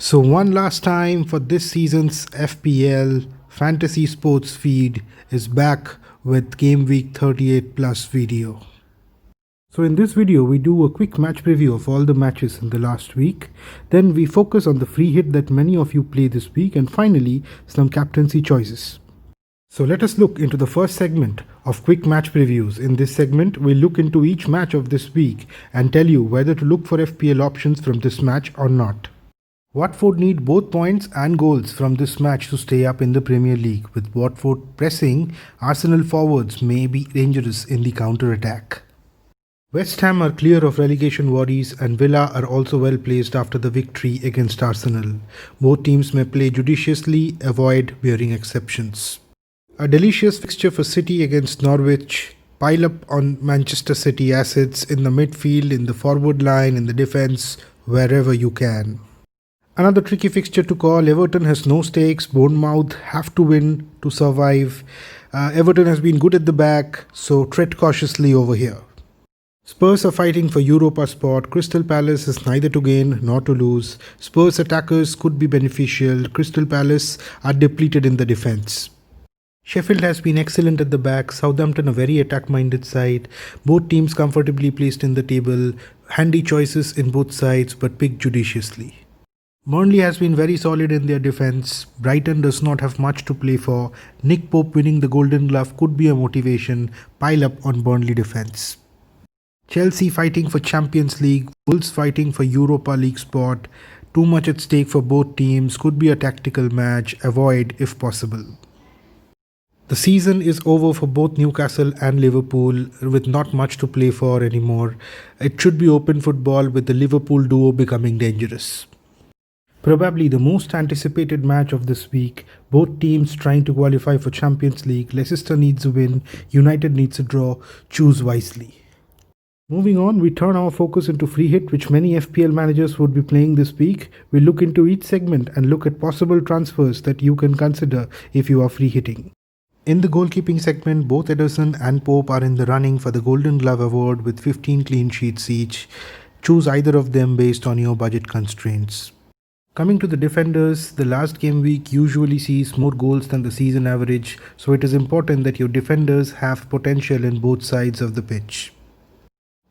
So, one last time for this season's FPL Fantasy Sports feed is back with Game Week 38 Plus video. So, in this video, we do a quick match preview of all the matches in the last week. Then, we focus on the free hit that many of you play this week, and finally, some captaincy choices. So, let us look into the first segment of quick match previews. In this segment, we'll look into each match of this week and tell you whether to look for FPL options from this match or not. Watford need both points and goals from this match to stay up in the Premier League. With Watford pressing, Arsenal forwards may be dangerous in the counter-attack. West Ham are clear of relegation worries and Villa are also well placed after the victory against Arsenal. Both teams may play judiciously, avoid bearing exceptions. A delicious fixture for City against Norwich. Pile up on Manchester City assets in the midfield, in the forward line, in the defence, wherever you can. Another tricky fixture to call. Everton has no stakes. Bournemouth have to win to survive. Everton has been good at the back, so tread cautiously over here. Spurs are fighting for Europa spot. Crystal Palace is neither to gain nor to lose. Spurs attackers could be beneficial. Crystal Palace are depleted in the defence. Sheffield has been excellent at the back. Southampton a very attack-minded side. Both teams comfortably placed in the table. Handy choices in both sides, but pick judiciously. Burnley has been very solid in their defence. Brighton does not have much to play for. Nick Pope winning the Golden Glove could be a motivation. Pile up on Burnley defence. Chelsea fighting for Champions League. Wolves fighting for Europa League spot. Too much at stake for both teams. Could be a tactical match. Avoid if possible. The season is over for both Newcastle and Liverpool with not much to play for anymore. It should be open football with the Liverpool duo becoming dangerous. Probably the most anticipated match of this week, both teams trying to qualify for Champions League. Leicester needs a win, United needs a draw, choose wisely. Moving on, we turn our focus into free hit, which many FPL managers would be playing this week. We look into each segment and look at possible transfers that you can consider if you are free hitting. In the goalkeeping segment, both Ederson and Pope are in the running for the Golden Glove award with 15 clean sheets each. Choose either of them based on your budget constraints. Coming to the defenders, the last game week usually sees more goals than the season average, so it is important that your defenders have potential in both sides of the pitch.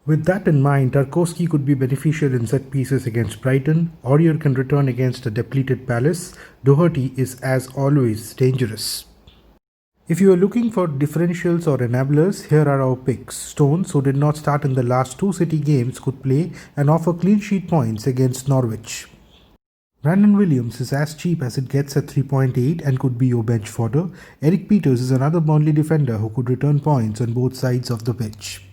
With that in mind, Tarkowski could be beneficial in set pieces against Brighton. Aurier can return against a depleted Palace. Doherty is, as always, dangerous. If you are looking for differentials or enablers, here are our picks. Stones, who did not start in the last two City games, could play and offer clean sheet points against Norwich. Brandon Williams is as cheap as it gets at 3.8 and could be your bench fodder. Eric Peters is another Burnley defender who could return points on both sides of the pitch.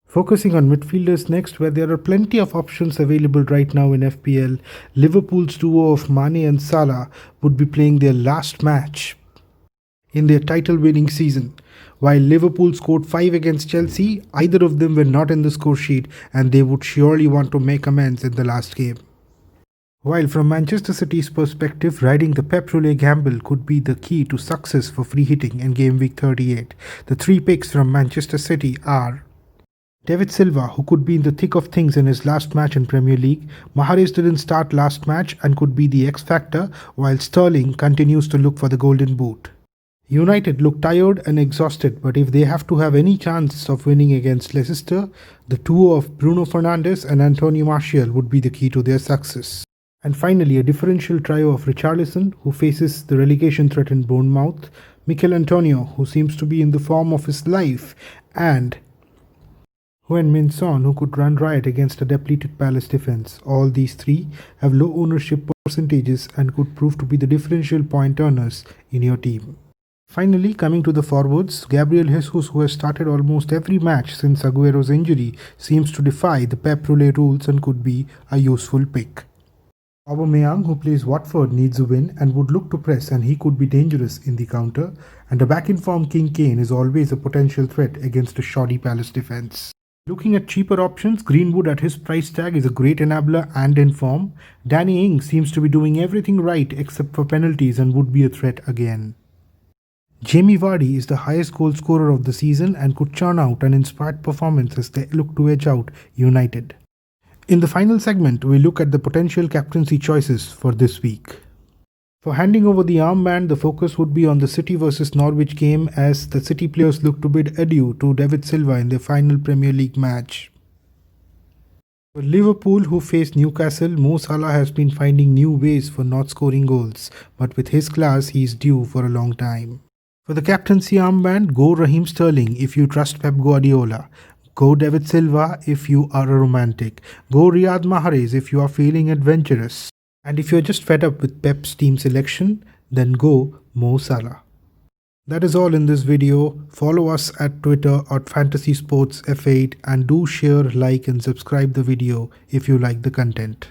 Focusing on midfielders next, where there are plenty of options available right now in FPL, Liverpool's duo of Mane and Salah would be playing their last match in their title-winning season. While Liverpool scored 5 against Chelsea, either of them were not in the score sheet and they would surely want to make amends in the last game. While from Manchester City's perspective, riding the Pep Roulette gamble could be the key to success for free hitting in Game Week 38. The three picks from Manchester City are David Silva, who could be in the thick of things in his last match in Premier League. Mahrez didn't start last match and could be the X factor, while Sterling continues to look for the golden boot. United look tired and exhausted, but if they have to have any chance of winning against Leicester, the duo of Bruno Fernandes and Anthony Martial would be the key to their success. And finally, a differential trio of Richarlison, who faces the relegation threat in Bournemouth, Mikel Antonio, who seems to be in the form of his life, and Heung-min Son, who could run riot against a depleted Palace defence. All these three have low ownership percentages and could prove to be the differential point earners in your team. Finally, coming to the forwards, Gabriel Jesus, who has started almost every match since Aguero's injury, seems to defy the Pep Roulette rules and could be a useful pick. Aubameyang, who plays Watford, needs a win and would look to press, and he could be dangerous in the counter. And a back-in-form King Kane is always a potential threat against a shoddy Palace defence. Looking at cheaper options, Greenwood at his price tag is a great enabler and in form. Danny Ings seems to be doing everything right except for penalties and would be a threat again. Jamie Vardy is the highest goal scorer of the season and could churn out an inspired performance as they look to edge out United. In the final segment, we look at the potential captaincy choices for this week. For handing over the armband, the focus would be on the City vs Norwich game as the City players look to bid adieu to David Silva in their final Premier League match. For Liverpool, who face Newcastle, Mo Salah has been finding new ways for not scoring goals, but with his class, he is due for a long time. For the captaincy armband, go Raheem Sterling if you trust Pep Guardiola. Go David Silva if you are a romantic. Go Riyad Mahrez if you are feeling adventurous. And if you're just fed up with Pep's team selection, then go Mo Salah. That is all in this video. Follow us at Twitter at Fantasy Sports F8 and do share, like and subscribe the video if you like the content.